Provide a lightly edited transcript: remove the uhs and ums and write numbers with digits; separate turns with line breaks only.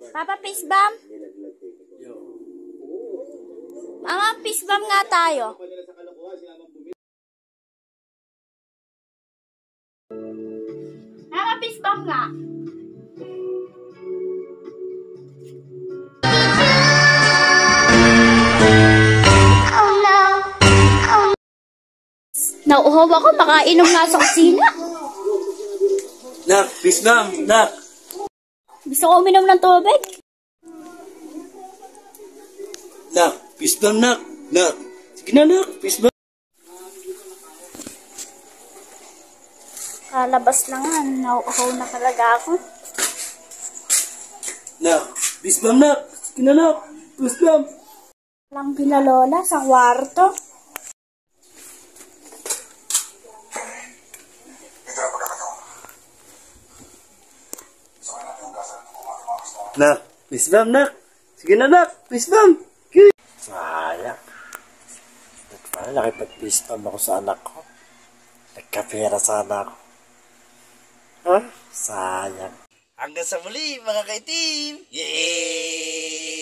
Papa, fist bump? Mama, fist bump nga tayo. Mama, fist bump nga. Nauuhaw ako, makainom nga sa kusina.
Nak, fist bump, nak.
Gusto ko uminom ng tubig.
Nak, fist bump, nak. Nak, sige na, nak, fist bump.
Kalabas lang nga, nauuhaw na talaga ako.
Nak, fist bump, nak. Sige na, nak, fist bump.
Lang pinalola sa kwarto.
Nak, fist bump, nak. Sige na, nak, fist bump. Sayang. Nagpala, nakipag-fist bump ako sa anak ko. Nagkapera sana ako. Huh? Sayang. Hanggang sa muli, mga kaitim! Yay!